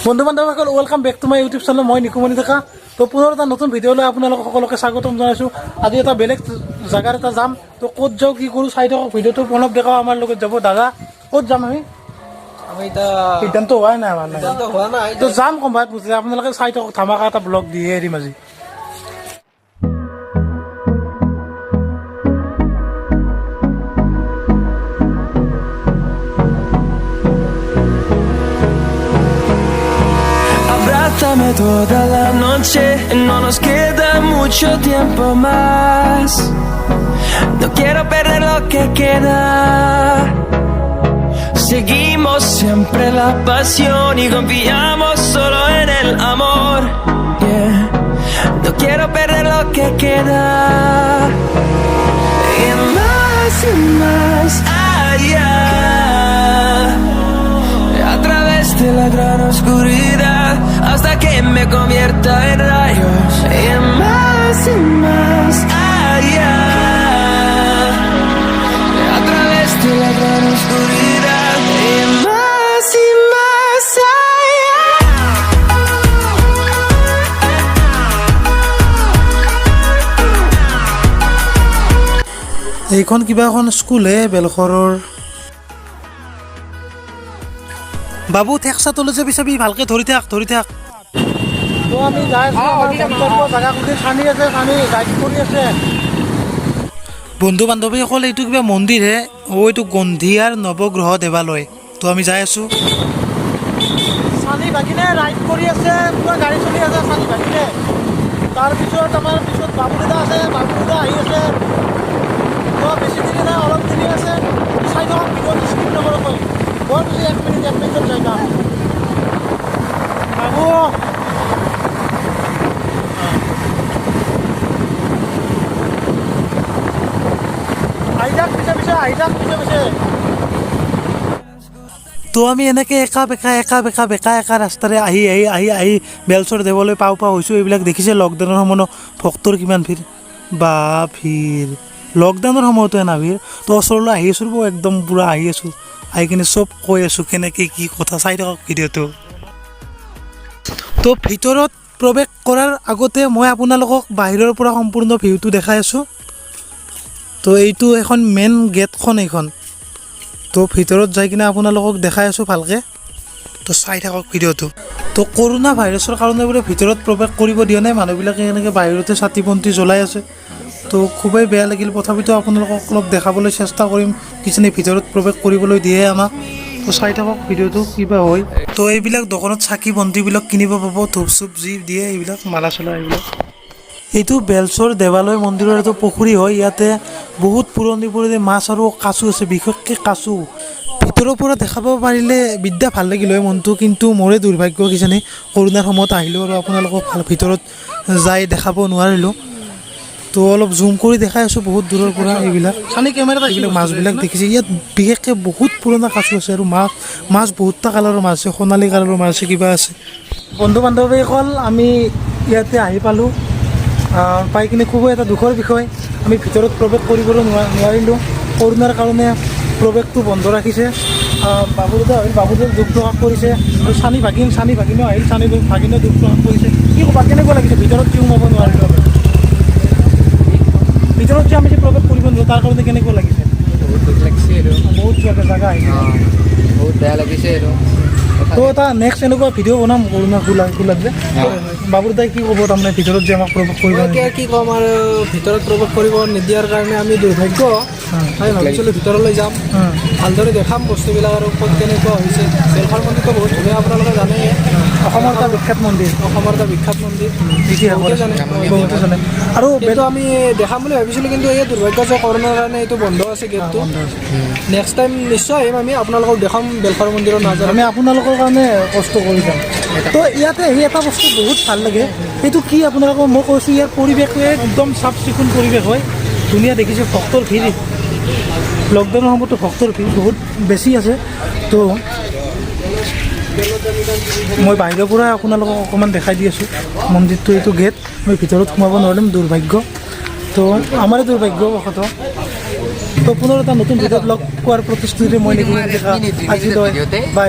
বন্ধু বান্ধৱসকল welcome back to my YouTube channel. মই নিকুমণি ডেকা। তো পুনৰ এটা নতুন ভিডিঅ'লৈ আপোনালোক সকলোকে স্বাগতম জনাইছোঁ। আজি এটা বেলেগ জেগাত এটা যাম। তো ক'ত যাওঁ কি কৰোঁ চাই থাকক ভিডিঅ'টো। প্ৰণৱ ডেকাও আমাৰ লগত যাব। দাদা ক'ত যাম আমি? সিদ্ধান্ত হোৱাই নাই আমাৰ। তো যাম ক'ৰবাত বুজিলে। আপোনালোকে চাই থাকক, ধামাকা এটা ব্লগ দিয়ে এৰিম আজি। Abrázame toda la noche, no nos queda mucho tiempo más. No quiero perder lo que queda. Seguimos siempre la pasión y confiamos solo en el amor. Yeah. No quiero perder lo que queda. Y más allá. A través de la gran oscuridad, hasta que me convierta en rayos. Y más allá. A través de la gran oscuridad. Y más allá. এইখন কিবা এখন স্কুলহে বেলখৰৰ। বাবু ঠেকচা তলে যাবি চাবি, ভালকে ধৰি থাক। তো আমি যাই আছো। বন্ধু বান্ধৱীসকল, এইটো কিবা মন্দিৰহে। এইটো গন্ধিয়াৰ নৱগ্ৰহ দেৱালয়। তো আমি যাই আছো। চানি ভাগিনে ৰাইড কৰি আছে, পুৰা গাড়ী চলি আছে চানি ভাগিনে। তাৰপিছত আমাৰ পিছত বাবু দাদা আছে, বাবু দাদা আহি আছে। তো বেছি দেৰি নাই, অলপ দেৰি আছে। চাই থাকক ভিডিঅ'ত স্কিপ নকৰাকৈ। বৰ বেছি 1 মিনিটত যাই যাম। বাবু পিছে। তো আমি এনেকৈ একা বেকা ৰাস্তাৰে আহি বেলচৰ দেৱলৈ পাওঁ হৈছোঁ। এইবিলাক দেখিছে লকডাউনৰ সময়ত ভক্তৰ কিমান ভিৰ, বা ভিৰ লকডাউনৰ সময়তো এনা ভিৰ। তো ওচৰলৈ আহি আছোঁ, একদম পূৰা আহি আছোঁ। আহি কিনে চব কৈ আছোঁ কেনেকৈ কি কথা। চাই থাকক ভিডিঅ'টো। তো ভিতৰত প্ৰৱেশ কৰাৰ আগতে মই আপোনালোকক বাহিৰৰ পৰা সম্পূৰ্ণ ভিউটো দেখাই আছোঁ। তো এইটো এখন মেইন গেটখন এইখন। তো ভিতৰত যাই কিনে আপোনালোকক দেখাই আছোঁ ভালকৈ। তো চাই থাকক ভিডিঅ'টো। তো কৰোণা ভাইৰাছৰ কাৰণে বোলে ভিতৰত প্ৰৱেশ কৰিব দিয়া নাই। মানুহবিলাকে এনেকৈ বাহিৰতে চাকি বন্তি জ্বলাই আছে। তো খুবেই বেয়া লাগিল। তথাপিতো আপোনালোকক অলপ দেখাবলৈ চেষ্টা কৰিম, কিজানি ভিতৰত প্ৰৱেশ কৰিবলৈ দিয়ে আমাক। তো চাই থাকক ভিডিঅ'টো কিবা হয়। তো এইবিলাক দোকানত চাকি বন্তিবিলাক কিনিব পাব, ধূপ চুপ যি দিয়ে এইবিলাক, মালা চলা এইবিলাক। এইটো বেলচৰ দেৱালয় মন্দিৰৰ এইটো পুখুৰী হয়। ইয়াতে বহুত পুৰণি মাছ আৰু কাছু আছে, বিশেষকৈ কাছু। ভিতৰৰ পৰা দেখাব পাৰিলে বিদ্যা ভাল লাগিল হয় মনটো, কিন্তু মোৰে দুৰ্ভাগ্য কিজানি কৰোণাৰ সময়ত আহিলোঁ আৰু আপোনালোকক ভাল ভিতৰত যাই দেখাব নোৱাৰিলোঁ। তো অলপ জুম কৰি দেখাই আছোঁ বহুত দূৰৰ পৰা। এইবিলাক মাছবিলাক দেখিছে। ইয়াত বিশেষকৈ বহুত পুৰণা কাছু আছে আৰু মাছ বহুতটা কালাৰৰ মাছ আছে, সোণালী কালাৰৰ মাছ আছে, কিবা আছে। বন্ধু বান্ধৱীসকল, আমি ইয়াতে আহি পালোঁ। পাই কিনে খুবেই এটা দুখৰ বিষয়, আমি ভিতৰত প্ৰৱেশ কৰিবলৈ নোৱাৰিলোঁ। কৰোণাৰ কাৰণে প্ৰৱেশটো বন্ধ ৰাখিছে। বাবুদাদা আহিল, বাবুদাদাই দুখ প্ৰকাশ কৰিছে। আৰু চানি ভাগিনেও আহিল, চানি ভাগিনেও দুখ প্ৰকাশ কৰিছে। কি ক'বা, কেনেকুৱা লাগিছে ভিতৰত কি সোমাব নোৱাৰিলোঁ? ভিতৰত যে আমি যে প্ৰৱেশ কৰিব নোৱাৰোঁ তাৰ কাৰণে কেনেকুৱা লাগিছে? বহুত দুখ লাগিছে আৰু বহুত জেগা আহিছে, বহুত বেয়া লাগিছে আৰু। তো এটা নেক্সট এনেকুৱা ভিডিঅ' বনাম কৰোণা খোলাত যে। বাবুদাই কি ক'ব তাৰমানে ভিতৰত যে আমাক প্ৰৱেশ কৰিব? কি ক'ম আৰু, ভিতৰত প্ৰৱেশ কৰিব নিদিয়াৰ কাৰণে আমি দুৰ্ভাগ্য। আমি ভাবিছিলোঁ ভিতৰলৈ যাম, ভালদৰে দেখাম বস্তুবিলাক আৰু ক'ত কেনেকুৱা হৈছে। বেলখৰ মন্দিৰটো বহুত ধুনীয়া, আপোনালোকে জানে। অসমৰ এটা বিখ্যাত মন্দিৰ, বহুতে জানে। আৰু এইটো আমি দেখাম বুলি ভাবিছিলোঁ, কিন্তু এই দুৰ্ভাগ্য যে কৰোণাৰ কাৰণে এইটো বন্ধ আছে গেটটো। নেক্সট টাইম নিশ্চয় আহিম, আমি আপোনালোকক দেখাম বেলখৰ মন্দিৰৰ নাজানো। আমি আপোনালোকৰ কাৰণে কষ্ট কৰি যাম। তো ইয়াতে আহি এটা বস্তু বহুত ভাল লাগে, সেইটো কি আপোনালোকক মই কৈছোঁ, ইয়াৰ পৰিৱেশটো একদম চাফ চিকুণ পৰিৱেশ হয়, ধুনীয়া দেখিছে। ভক্তৰ ভিৰ লকডাউনৰ সময়তো ভক্তৰ ভিৰ বহুত বেছি আছে। তো মই বাহিৰৰ পৰা আপোনালোকক অকণমান দেখাই দি আছোঁ মন্দিৰটো। এইটো গেট, মই ভিতৰত সোমাব নোৱাৰিম, দুৰ্ভাগ্য। তো আমাৰে দুৰ্ভাগ্যবশতঃ। তো পুনৰ এটা নতুন ভিডিঅ'ত লগ পোৱাৰ প্ৰতিশ্ৰুতিৰে মই আজিলৈ বাই।